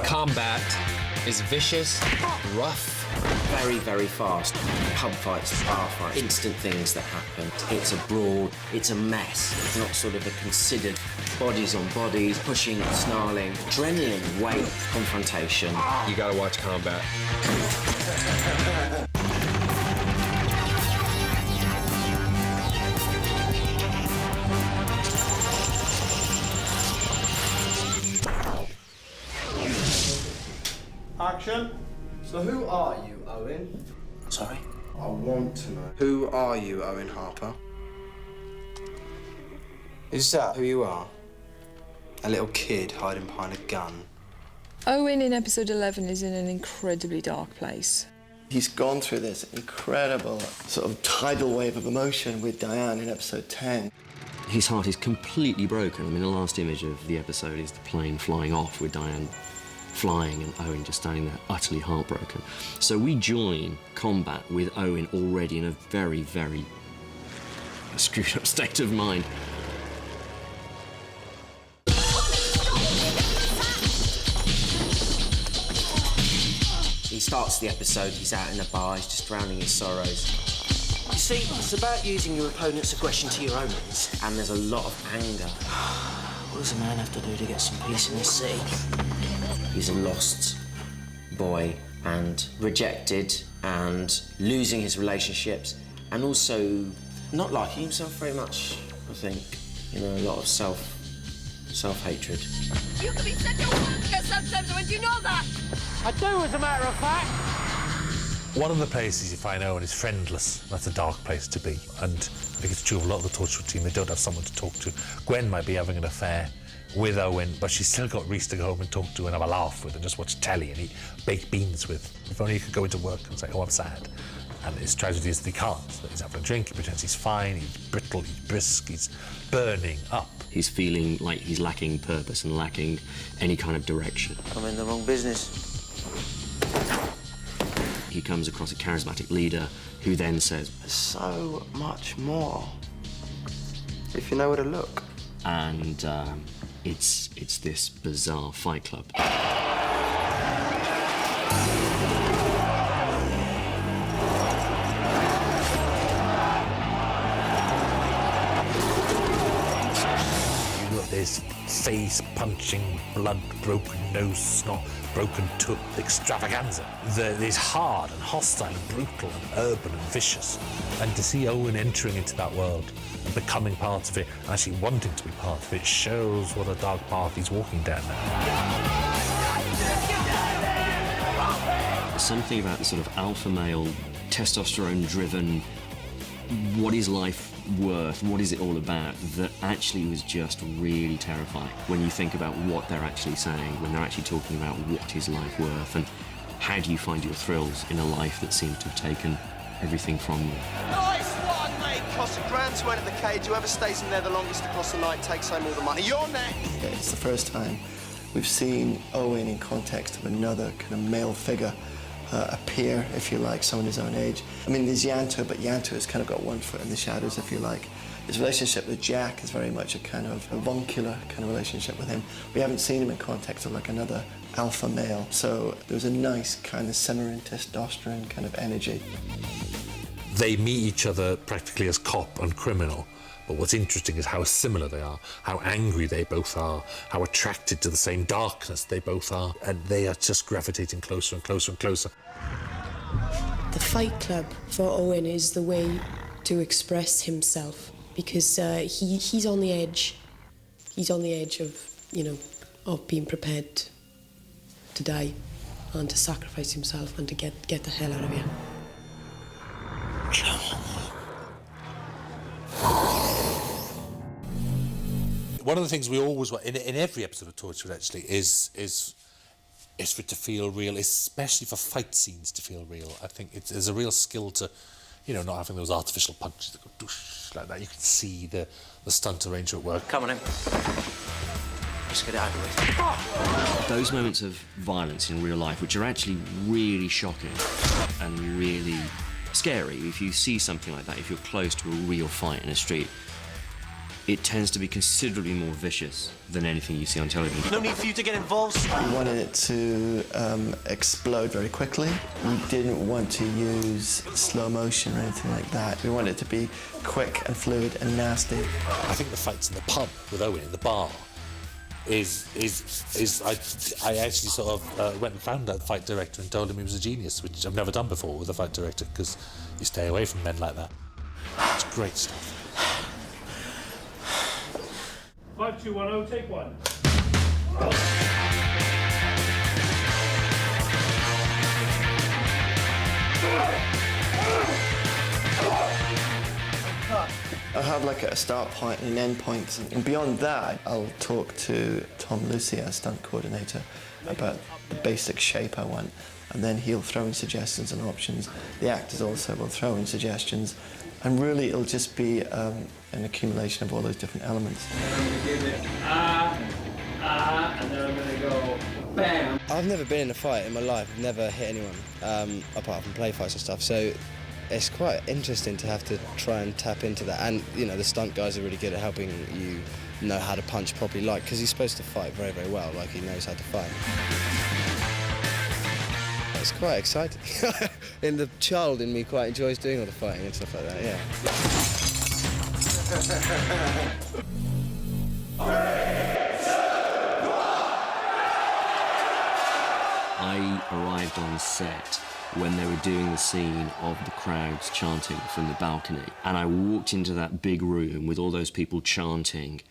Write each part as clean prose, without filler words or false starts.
Combat is vicious, rough. Very, very fast. Pub fights, bar fights, instant things that happen. It's a brawl, it's a mess. It's not sort of a considered bodies on bodies, pushing, snarling, adrenaline, weight, confrontation. You gotta watch Combat. Action. So who are you, Owen? Sorry? I want to know. Who are you, Owen Harper? Is that who you are? A little kid hiding behind a gun? Owen in episode 11 is in an incredibly dark place. He's gone through this incredible sort of tidal wave of emotion with Diane in episode 10. His heart is completely broken. I mean, the last image of the episode is the plane flying off with Diane flying and Owen just standing there utterly heartbroken. So we join Combat with Owen already in a very, very screwed up state of mind. He starts the episode, he's out in a bar, he's just drowning his sorrows. You see, it's about using your opponent's aggression to your own ends, and there's a lot of anger. What does a man have to do to get some peace in this city? He's a lost boy and rejected and losing his relationships and also not liking himself very much, I think. You know, a lot of self-hatred. You can be such a wanker sometimes, and you know that! I do, as a matter of fact. One of the places you find Owen is friendless. That's a dark place to be. And I think it's true of a lot of the Torchwood team. They don't have someone to talk to. Gwen might be having an affair with Owen, but she's still got Rhys to go home and talk to and have a laugh with and just watch telly and eat baked beans with. If only he could go into work and say, oh, I'm sad. And his tragedy is that he can't. That he's having a drink, he pretends he's fine, he's brittle, he's brisk, he's burning up. He's feeling like he's lacking purpose and lacking any kind of direction. I'm in the wrong business. He comes across a charismatic leader who then says, There's so much more, if you know where to look. And it's this bizarre fight club. You got this face-punching, blood-broken nose, snot, broken tooth extravaganza that is hard and hostile and brutal and urban and vicious. And to see Owen entering into that world and becoming part of it, and actually wanting to be part of it, shows what a dark path he's walking down now. There's something about the sort of alpha male, testosterone-driven, what is life worth, what is it all about, that actually was just really terrifying when you think about what they're actually saying, when they're actually talking about what is life worth and how do you find your thrills in a life that seems to have taken everything from you. Nice one, mate! Costs £1 to enter the cage. Whoever stays in there the longest across the night takes home all the money. You're next! It's the first time we've seen Owen in context of another kind of male figure appear, if you like, someone his own age. I mean, there's Yanto, but Yanto has kind of got one foot in the shadows, if you like. His relationship with Jack is very much a kind of avuncular kind of relationship with him. We haven't seen him in context of like another alpha male, so there was a nice kind of simmering testosterone kind of energy. They meet each other practically as cop and criminal, but what's interesting is how similar they are, how angry they both are, how attracted to the same darkness they both are, and they are just gravitating closer and closer and closer. The Fight Club for Owen is the way to express himself, because he's on the edge. He's on the edge of, you know, of being prepared to die and to sacrifice himself and to get the hell out of here. One of the things we always want in every episode of Torchwood actually is for it to feel real, especially for fight scenes to feel real. I think there's a real skill to, you know, not having those artificial punches that go doosh like that. You can see the stunt arranger at work. Come on in. Just get it over with. Those moments of violence in real life, which are actually really shocking and really scary, if you see something like that, if you're close to a real fight in a street, it tends to be considerably more vicious than anything you see on television. No need for you to get involved. We wanted it to explode very quickly. We didn't want to use slow motion or anything like that. We wanted it to be quick and fluid and nasty. I think the fights in the pub with Owen in the bar is I actually sort of went and found that fight director and told him he was a genius, which I've never done before with a fight director, because you stay away from men like that. It's great stuff. 5210, take one. I'll have like a start point and an end point, and beyond that, I'll talk to Tom Lucy, our stunt coordinator, about the basic shape I want, and then he'll throw in suggestions and options. The actors also will throw in suggestions, and really it'll just be an accumulation of all those different elements. I'm gonna give it and then I'm gonna go bam. I've never been in a fight in my life. I've never hit anyone, apart from play fights and stuff. So it's quite interesting to have to try and tap into that. And, you know, the stunt guys are really good at helping you know how to punch properly, like, because he's supposed to fight very, very well, like he knows how to fight. It's quite exciting. And the child in me quite enjoys doing all the fighting and stuff like that, yeah. I arrived on set when they were doing the scene of the crowds chanting from the balcony, and I walked into that big room with all those people chanting,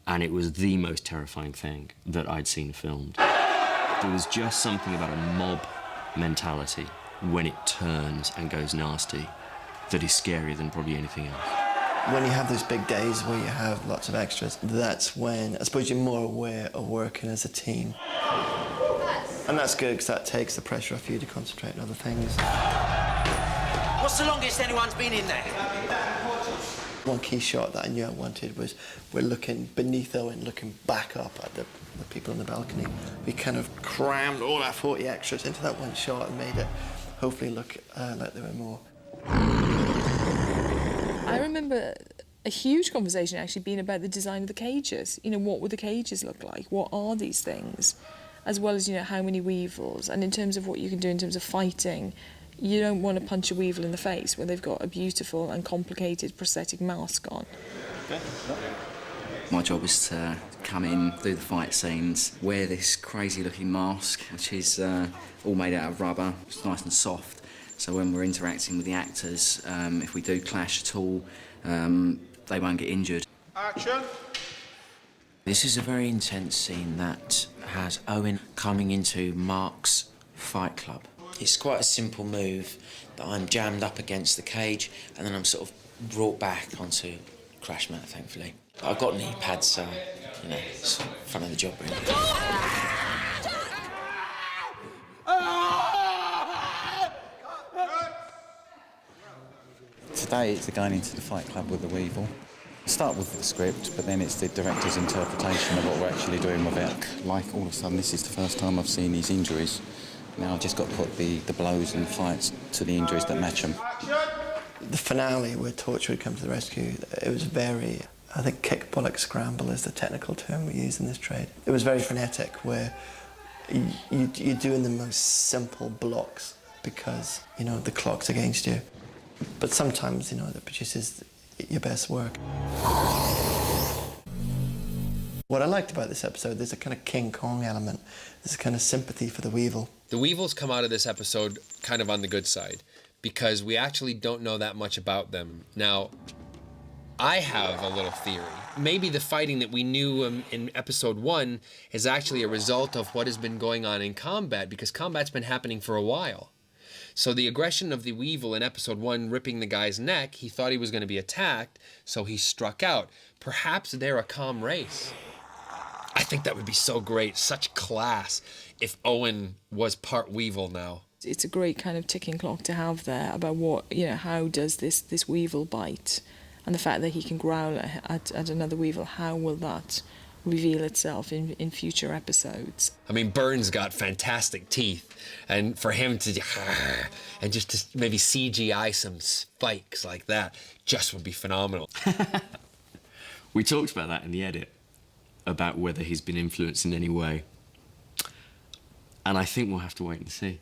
and it was the most terrifying thing that I'd seen filmed. There was just something about a mob mentality when it turns and goes nasty that is scarier than probably anything else. When you have those big days where you have lots of extras, that's when I suppose you're more aware of working as a team. And that's good, because that takes the pressure off you to concentrate on other things. What's the longest anyone's been in there? One key shot that I knew I wanted was we're looking beneath Owen, looking back up at the people on the balcony. We kind of crammed all our 40 extras into that one shot and made it hopefully look like there were more. I remember a huge conversation actually being about the design of the cages. You know, what would the cages look like? What are these things? As well as, you know, how many weevils. And in terms of what you can do in terms of fighting, you don't want to punch a weevil in the face when they've got a beautiful and complicated prosthetic mask on. My job is to come in, do the fight scenes, wear this crazy looking mask, which is all made out of rubber. It's nice and soft. So when we're interacting with the actors, if we do clash at all, they won't get injured. Action! This is a very intense scene that has Owen coming into Mark's fight club. It's quite a simple move that I'm jammed up against the cage and then I'm sort of brought back onto crash mat, thankfully. I've got knee pads, so, you know, it's fun of the job, really. Today it's going into the fight club with the Weevil. Start with the script, but then it's the director's interpretation of what we're actually doing with it. Like, all of a sudden, this is the first time I've seen these injuries. Now I've just got to put the blows and fights to the injuries that match them. The finale, where Torchwood come to the rescue, it was very, I think kick, bollock, scramble is the technical term we use in this trade. It was very frenetic, where you're doing the most simple blocks because, you know, the clock's against you. But sometimes, you know, that produces your best work. What I liked about this episode, there's a kind of King Kong element. There's a kind of sympathy for the Weevil. The Weevils come out of this episode kind of on the good side because we actually don't know that much about them. Now, I have a little theory. Maybe the fighting that we knew in episode 1 is actually a result of what has been going on in combat, because combat's been happening for a while. So the aggression of the Weevil in episode 1 ripping the guy's neck, he thought he was going to be attacked, so he struck out. Perhaps they're a calm race. I think that would be so great, such class, if Owen was part Weevil now. It's a great kind of ticking clock to have there about what, you know, how does this Weevil bite? And the fact that he can growl at another Weevil, how will that reveal itself in future episodes? I mean, Burns got fantastic teeth, and for him to and just to maybe CGI some spikes like that just would be phenomenal. We talked about that in the edit, about whether he's been influenced in any way. And I think we'll have to wait and see.